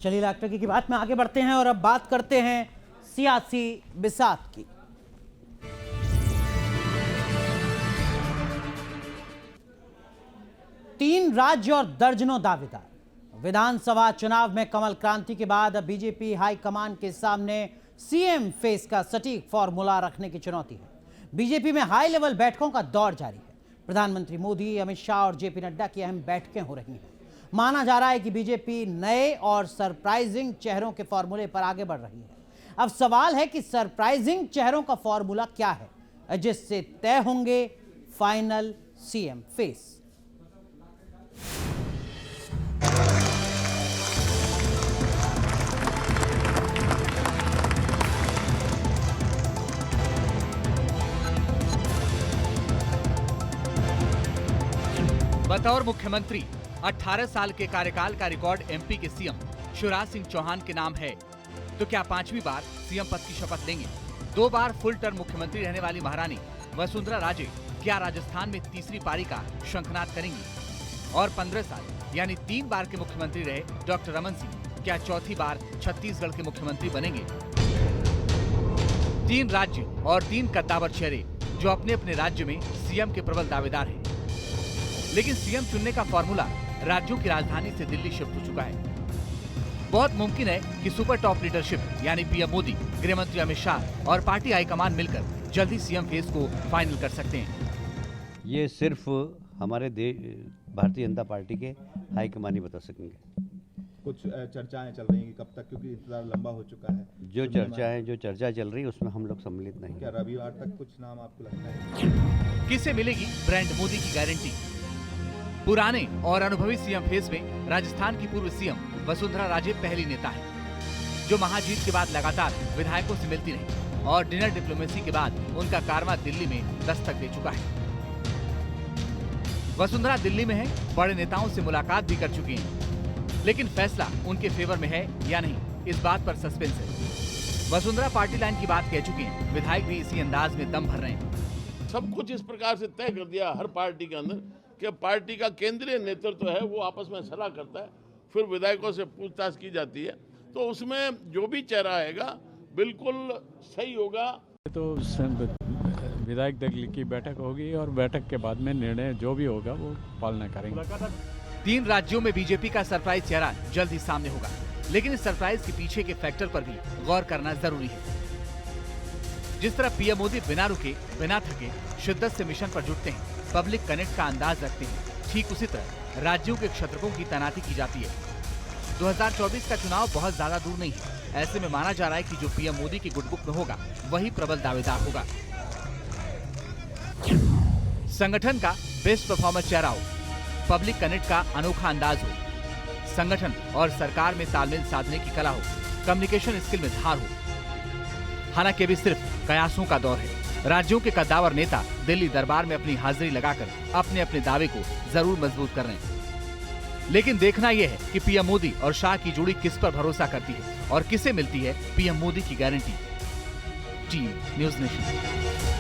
चलिए डॉक्टर की बात में आगे बढ़ते हैं और अब बात करते हैं सियासी बिसात की। तीन राज्य और दर्जनों दावेदार। विधानसभा चुनाव में कमल क्रांति के बाद अब बीजेपी हाईकमान के सामने सीएम फेस का सटीक फॉर्मूला रखने की चुनौती है। बीजेपी में हाई लेवल बैठकों का दौर जारी है। प्रधानमंत्री मोदी, अमित शाह और जेपी नड्डा की अहम बैठकें हो रही हैं। माना जा रहा है कि बीजेपी नए और सरप्राइजिंग चेहरों के फॉर्मूले पर आगे बढ़ रही है। अब सवाल है कि सरप्राइजिंग चेहरों का फॉर्मूला क्या है जिससे तय होंगे फाइनल सीएम फेस। बतौर मुख्यमंत्री 18 साल के कार्यकाल का रिकॉर्ड एमपी के सीएम शिवराज सिंह चौहान के नाम है, तो क्या 5वीं बार सीएम पद की शपथ लेंगे? 2 बार फुल टर्म मुख्यमंत्री रहने वाली महारानी वसुंधरा राजे क्या राजस्थान में तीसरी पारी का शंखनाद करेंगी? और 15 साल यानी 3 बार के मुख्यमंत्री रहे डॉक्टर रमन सिंह क्या चौथी बार छत्तीसगढ़ के मुख्यमंत्री बनेंगे? 3 राज्य और 3 कद्दावर चेहरे जो अपने अपने राज्य में सीएम के प्रबल दावेदार हैं। लेकिन सीएम चुनने का फॉर्मूला राज्यों की राजधानी से दिल्ली शिफ्ट हो चुका है। बहुत मुमकिन है कि सुपर टॉप लीडरशिप यानी पीएम मोदी, गृहमंत्री अमित शाह और पार्टी हाईकमान मिलकर जल्दी सीएम फेस को फाइनल कर सकते हैं। ये सिर्फ हमारे भारतीय जनता पार्टी के हाईकमान ही बता सकेंगे। कुछ चर्चाएं चल रही हैं कि कब तक, क्योंकि इंतजार लंबा हो चुका है। जो चर्चा चल रही है उसमें हम लोग सम्मिलित नहीं। क्या रविवार तक कुछ नाम आपको लगता है? किसे मिलेगी ब्रांड मोदी की गारंटी? पुराने और अनुभवी सीएम फेस में राजस्थान की पूर्व सीएम वसुंधरा राजे पहली नेता है, जो महाजीत के बाद लगातार विधायकों से मिलती रही और डिनर डिप्लोमेसी के बाद उनका कारवां दिल्ली में दस्तक दे चुका है। वसुंधरा दिल्ली में है, बड़े नेताओं से मुलाकात भी कर चुकी हैं, लेकिन फैसला उनके फेवर में है या नहीं, इस बात पर सस्पेंस है। वसुंधरा पार्टी लाइन की बात कह चुकी हैं, विधायक भी इसी अंदाज में दम भर रहे हैं। सब कुछ इस प्रकार से तय कर दिया हर पार्टी के अंदर कि पार्टी का केंद्रीय नेतृत्व है वो आपस में सलाह करता है, फिर विधायकों से पूछताछ की जाती है, तो उसमें जो भी चेहरा आएगा बिल्कुल सही होगा। तो विधायक दल की बैठक होगी और बैठक के बाद में निर्णय जो भी होगा वो पालना करेंगे। 3 राज्यों में बीजेपी का सरप्राइज चेहरा जल्द ही सामने होगा, लेकिन इस सरप्राइज के पीछे के फैक्टर पर भी गौर करना जरूरी है। जिस तरह पीएम मोदी बिना रुके, बिना थके शिद्दत से मिशन पर जुटते हैं, पब्लिक कनेक्ट का अंदाज रखते हैं, ठीक उसी तरह राज्यों के क्षत्रपों की तैनाती की जाती है। 2024 का चुनाव बहुत ज्यादा दूर नहीं है, ऐसे में माना जा रहा है कि जो पीएम मोदी की गुडबुक में होगा वही प्रबल दावेदार होगा। संगठन का बेस्ट परफॉर्मर चेहरा हो, पब्लिक कनेक्ट का अनोखा अंदाज हो, संगठन और सरकार में तालमेल साधने की कला हो, कम्युनिकेशन स्किल में धार हो। हालांकि अभी सिर्फ कयासों का दौर है। राज्यों के कद्दावर नेता दिल्ली दरबार में अपनी हाजिरी लगाकर अपने अपने दावे को जरूर मजबूत कर रहे हैं। लेकिन देखना यह है कि पीएम मोदी और शाह की जोड़ी किस पर भरोसा करती है और किसे मिलती है पीएम मोदी की गारंटी। Team news nation.